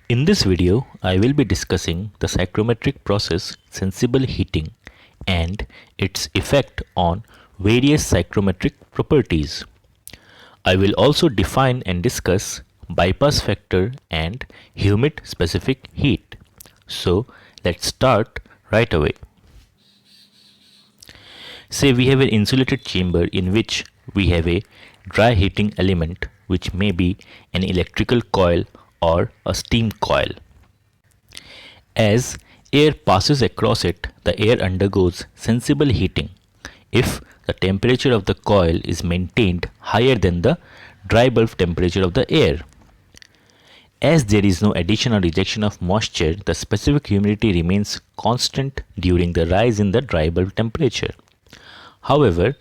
In this video, I will be discussing the psychrometric process sensible heating and its effect on various psychrometric properties. I will also define and discuss bypass factor and humid specific heat. So let's start right away. Say we have an insulated chamber in which we have a dry heating element, which may be an electrical coil or a steam coil. As air passes across it, the air undergoes sensible heating if the temperature of the coil is maintained higher than the dry bulb temperature of the air. As there is no addition or rejection of moisture, the specific humidity remains constant during the rise in the dry bulb temperature. However,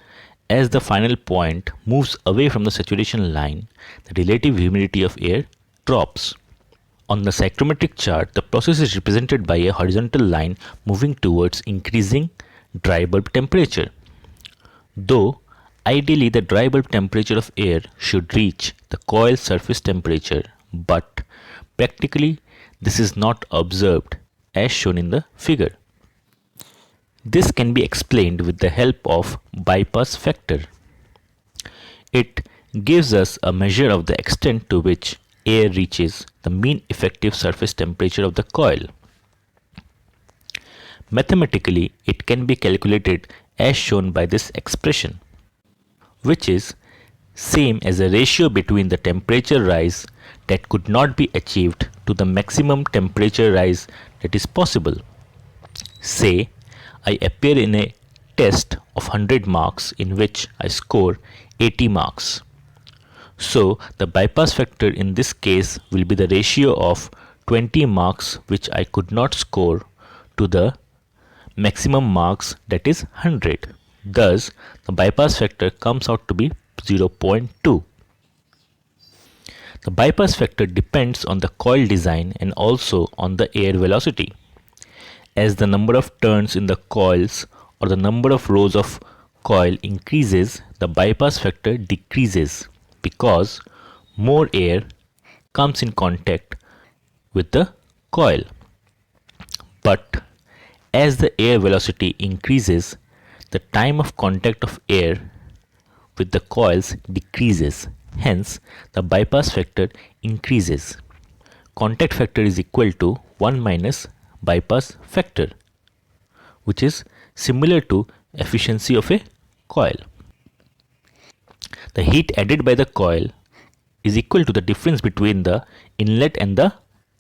as the final point moves away from the saturation line, the relative humidity of air drops. On the psychrometric chart, the process is represented by a horizontal line moving towards increasing dry bulb temperature. Though ideally the dry bulb temperature of air should reach the coil surface temperature, but practically this is not observed as shown in the figure. This can be explained with the help of bypass factor. It gives us a measure of the extent to which air reaches the mean effective surface temperature of the coil. Mathematically, it can be calculated as shown by this expression, which is same as a ratio between the temperature rise that could not be achieved to the maximum temperature rise that is possible. Say, I appear in a test of 100 marks in which I score 80 marks. So the bypass factor in this case will be the ratio of 20 marks which I could not score to the maximum marks, that is 100. Thus the bypass factor comes out to be 0.2. The bypass factor depends on the coil design and also on the air velocity. As the number of turns in the coils or the number of rows of coil increases, the bypass factor decreases because more air comes in contact with the coil. But as the air velocity increases, the time of contact of air with the coils decreases. Hence, the bypass factor increases. Contact factor is equal to 1 minus bypass factor, which is similar to efficiency of a coil. The heat added by the coil is equal to the difference between the inlet and the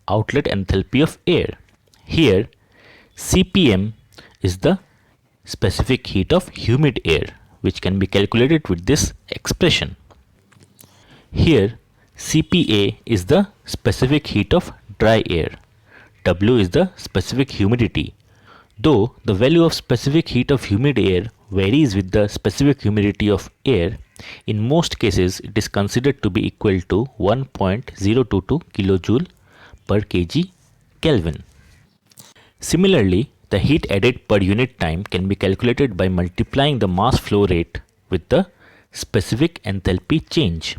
outlet enthalpy of air. Here, CPM is the specific heat of humid air, which can be calculated with this expression. Here, CPA is the specific heat of dry air. W is the specific humidity. Though the value of specific heat of humid air varies with the specific humidity of air, in most cases it is considered to be equal to 1.022 kJ per kg Kelvin. Similarly, the heat added per unit time can be calculated by multiplying the mass flow rate with the specific enthalpy change.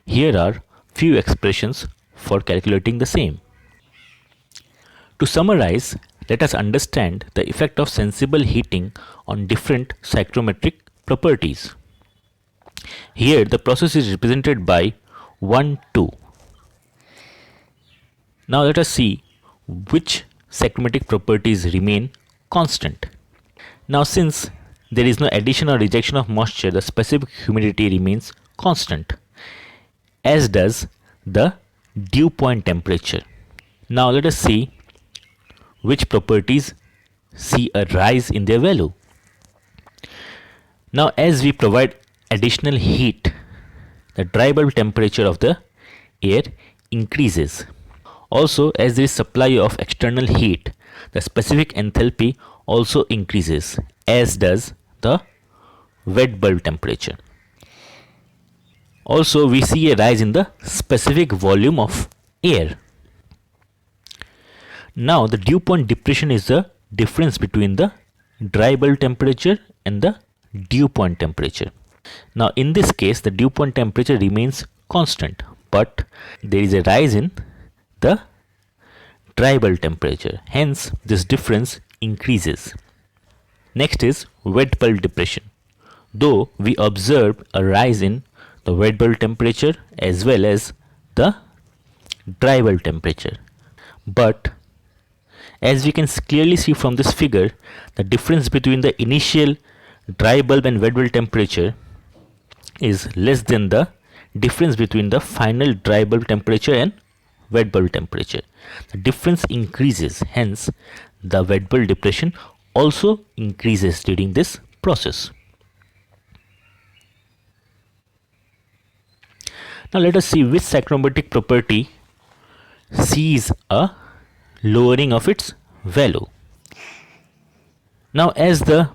Here are few expressions for calculating the same. To summarize, let us understand the effect of sensible heating on different psychrometric properties. Here the process is represented by 1, 2. Now let us see which psychrometric properties remain constant. Now since there is no addition or rejection of moisture, the specific humidity remains constant, as does the dew point temperature. Now let us see which properties see a rise in their value. Now as we provide additional heat, the dry bulb temperature of the air increases. Also, as there is supply of external heat, the specific enthalpy also increases, as does the wet bulb temperature. Also, we see a rise in the specific volume of air. Now, the dew point depression is the difference between the dry bulb temperature and the dew point temperature. Now, in this case, the dew point temperature remains constant, but there is a rise in the dry bulb temperature. Hence, this difference increases. Next is wet bulb depression. Though we observe a rise in the wet bulb temperature as well as the dry bulb temperature, but as we can clearly see from this figure, the difference between the initial dry bulb and wet bulb temperature is less than the difference between the final dry bulb temperature and wet bulb temperature. The difference increases, hence the wet bulb depression also increases during this process. Now let us see which psychrometric property sees a lowering of its value. Now as the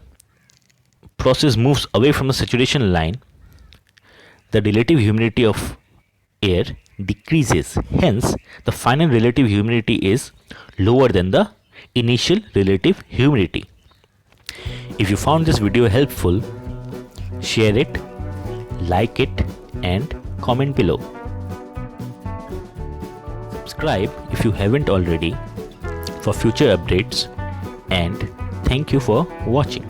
process moves away from the saturation line, the relative humidity of air decreases. Hence, the final relative humidity is lower than the initial relative humidity. If you found this video helpful, share it, like it, and comment below. Subscribe if you haven't already for future updates, and thank you for watching.